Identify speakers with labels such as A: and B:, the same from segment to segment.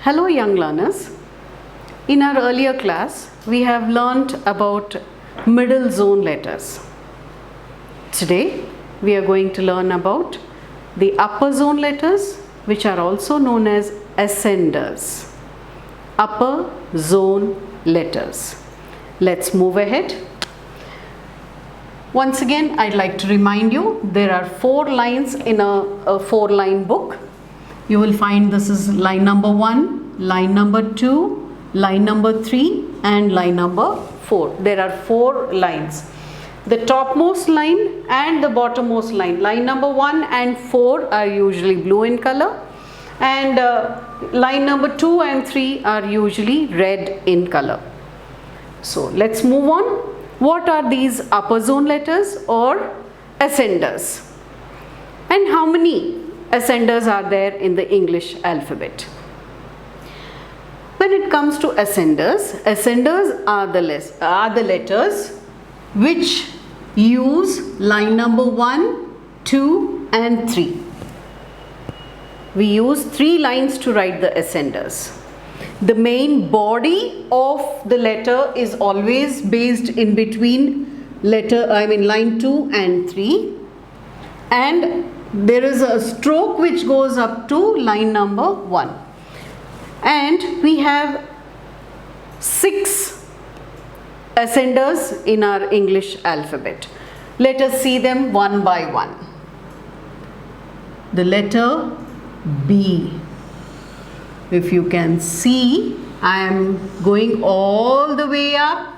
A: Hello young learners. In our earlier class, we have learnt about middle zone letters. Today, we are going to learn about the upper zone letters, which are also known as ascenders. Upper zone letters. Let's move ahead. Once again, I'd like to remind you, there are 4 lines in a 4-line book. You will find this is line number 1, line number 2, line number 3 and line number 4. There are 4 lines. The topmost line and the bottommost line, line number 1 and 4 are usually blue in color, and line number 2 and 3 are usually red in color. So let's move on. What are these upper zone letters or ascenders? And how many ascenders are there in the English alphabet? When it comes to ascenders, ascenders are the letters which use line number 1, 2 and 3. We use 3 lines to write the ascenders. The main body of the letter is always based in between line 2 and 3, and there is a stroke which goes up to line number 1, and we have 6 ascenders in our English alphabet. Let us see them one by one. The letter B. If you can see, I am going all the way up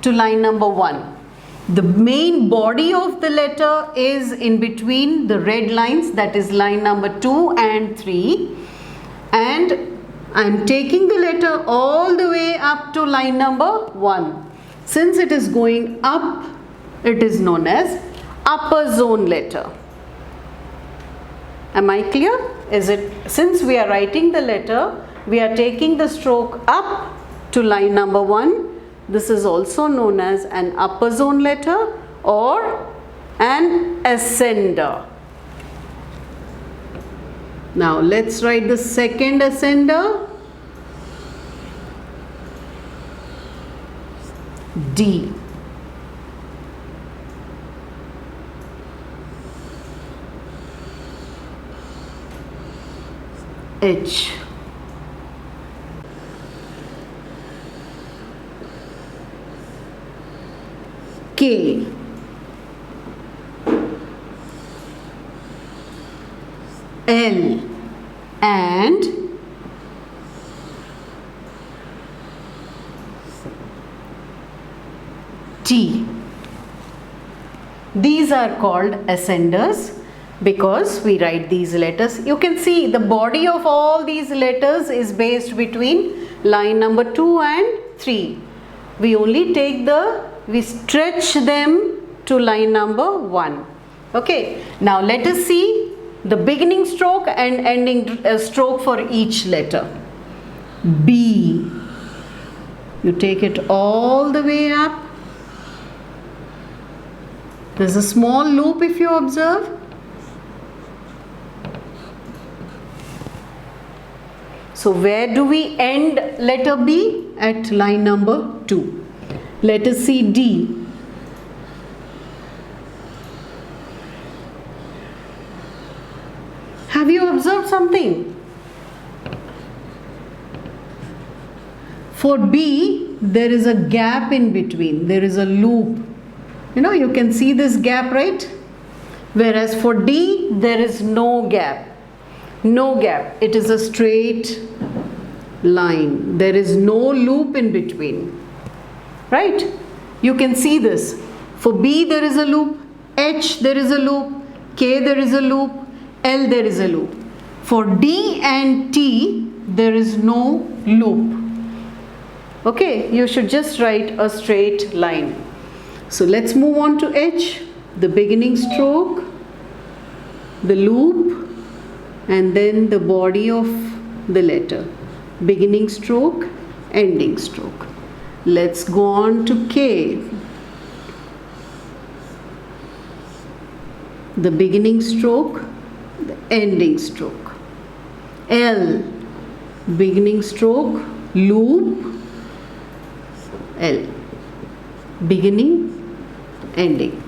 A: to line number 1. The main body of the letter is in between the red lines, that is line number 2 and 3, and I am taking the letter all the way up to line number 1. Since it is going up, it is known as upper zone letter. Am I clear? Since we are writing the letter, we are taking the stroke up to line number 1. This is also known as an upper zone letter or an ascender. Now let's write the second ascender. D. H. K. L and T. These are called ascenders because we write these letters. You can see the body of all these letters is based between line number 2 and 3. We stretch them to line number 1. Okay, now let us see the beginning stroke and ending stroke for each letter. B. You take it all the way up. There's a small loop if you observe. So where do we end letter B? At line number 2. Let us see D. Have you observed something? For B, there is a gap in between. There is a loop. You can see this gap, right? Whereas for D, there is no gap. No gap. It is a straight line. There is no loop in between. Right? You can see this. For B there is a loop, H there is a loop, K there is a loop, L there is a loop. For D and T there is no loop. Okay, you should just write a straight line. So let's move on to H. The beginning stroke, the loop, and then the body of the letter. Beginning stroke, ending stroke. Let's go on to K. The beginning stroke, the ending stroke. L, beginning stroke, loop, L. Beginning, ending.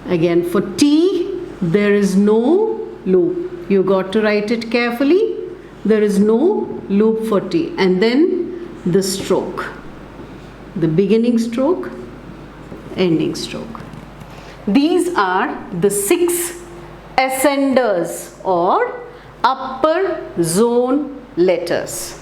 A: Again for T, there is no loop. You got to write it carefully. There is no loop for T. And then the stroke. The beginning stroke, ending stroke. These are the 6 ascenders or upper zone letters.